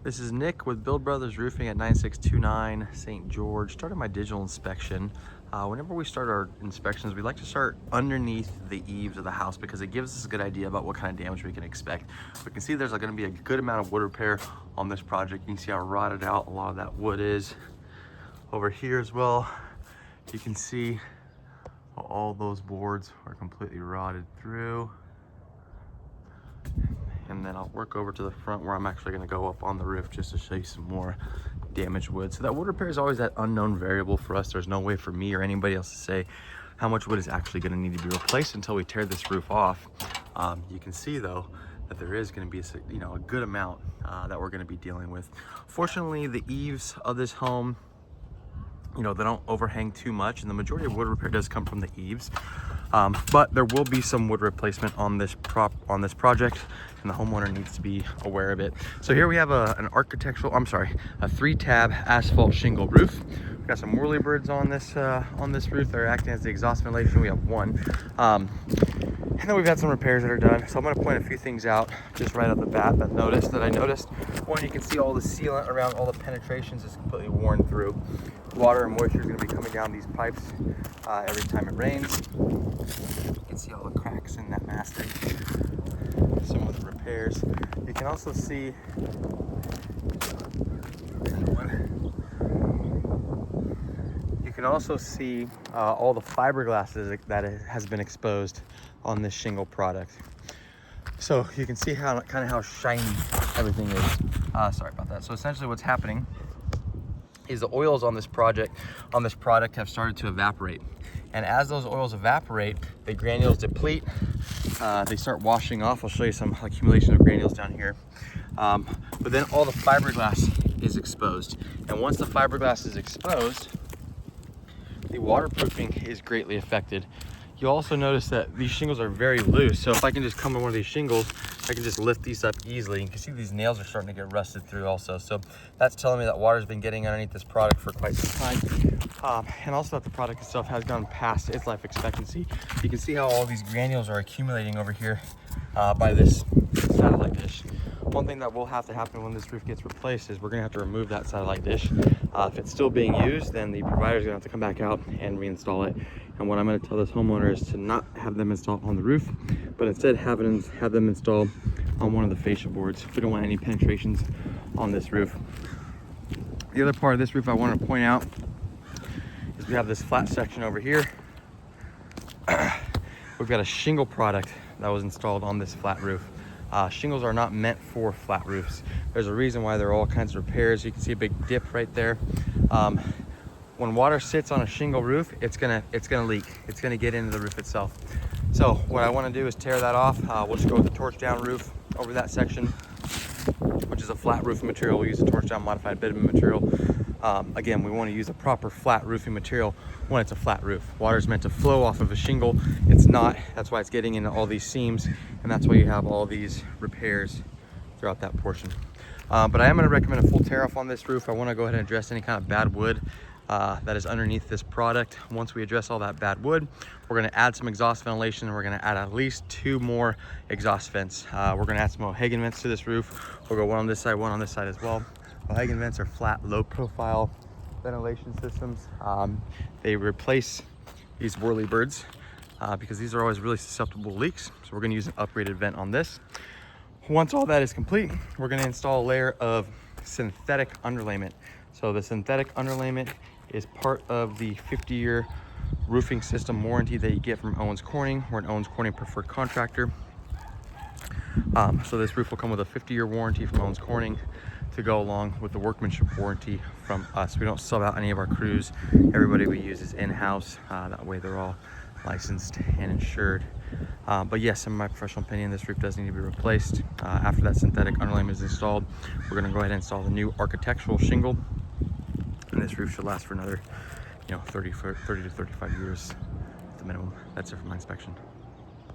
This is Nick with Build Brothers Roofing at 9629 St. George. Started my digital inspection. Whenever we start our inspections, we like to start underneath the eaves of the house because it gives us a good idea about what kind of damage we can expect. We can see there's going to be a good amount of wood repair on this project. You can see how rotted out a lot of that wood is. Over here as well, you can see all those boards are completely rotted through. And then I'll work over to the front where I'm actually going to go up on the roof just to show you some more damaged wood. So that wood repair is always that unknown variable for us. There's no way for me or anybody else to say how much wood is actually going to need to be replaced until we tear this roof off. You can see though that there is going to be a good amount that we're going to be dealing with. Fortunately, the eaves of this home, they don't overhang too much, and the majority of wood repair does come from the eaves. But there will be some wood replacement on this project, and the homeowner needs to be aware of it. So here we have a 3-tab asphalt shingle roof. We've got some whirlybirds on this roof. They're acting as the exhaust ventilation. We have one. And then we've got some repairs that are done. So I'm going to point a few things out just right off the bat that I noticed. One, you can see all the sealant around all the penetrations is completely worn through. Water and moisture is going to be coming down these pipes every time it rains. You can see all the cracks in that mastic. Some of the repairs. You can also see all the fiberglass that has been exposed on this shingle product. So you can see how shiny everything is. Sorry about that. So essentially what's happening is the oils on this product have started to evaporate. And as those oils evaporate, the granules deplete. They start washing off. I'll show you some accumulation of granules down here. But then all the fiberglass is exposed. And once the fiberglass is exposed, the waterproofing is greatly affected. You'll also notice that these shingles are very loose. So if I can just come on one of these shingles, I can just lift these up easily. You can see these nails are starting to get rusted through also. So that's telling me that water's been getting underneath this product for quite some time. And also that the product itself has gone past its life expectancy. You can see how all these granules are accumulating over here by this satellite dish. One thing that will have to happen when this roof gets replaced is we're going to have to remove that satellite dish. If it's still being used, then the provider is going to have to come back out and reinstall it. And what I'm going to tell this homeowner is to not have them installed on the roof, but instead have them installed on one of the fascia boards. We don't want any penetrations on this roof. The other part of this roof I want to point out is we have this flat section over here. We've got a shingle product that was installed on this flat roof. Shingles are not meant for flat roofs. There's a reason why there are all kinds of repairs. You can see a big dip right there. When water sits on a shingle roof, it's gonna leak. It's gonna get into the roof itself. So what I want to do is tear that off. We'll just go with the torch down roof over that section, which is a flat roofing material. We'll use a torch down modified bitumen material. Again, we want to use a proper flat roofing material when it's a flat roof. Water is meant to flow off of a shingle. It's not. That's why it's getting into all these seams, and that's why you have all these repairs throughout that portion. But I am going to recommend a full tear off on this roof. I want to go ahead and address any kind of bad wood that is underneath this product. Once we address all that bad wood, we're going to add some exhaust ventilation, and we're going to add at least 2 more exhaust vents. We're going to add some Mohegan vents to this roof. We'll go one on this side, one on this side as well. Mohegan vents are flat, low-profile ventilation systems. They replace these whirlybirds because these are always really susceptible to leaks. So we're going to use an upgraded vent on this. Once all that is complete, we're going to install a layer of synthetic underlayment. So the synthetic underlayment is part of the 50-year roofing system warranty that you get from Owens Corning. We're an Owens Corning preferred contractor. So this roof will come with a 50-year warranty from Owens Corning to go along with the workmanship warranty from us. We don't sub out any of our crews. Everybody we use is in-house. That way they're all licensed and insured. But yes, in my professional opinion, this roof does need to be replaced. After that synthetic underlayment is installed, we're going to go ahead and install the new architectural shingle, and this roof should last for another 30 to 35 years at the minimum. That's it for my inspection.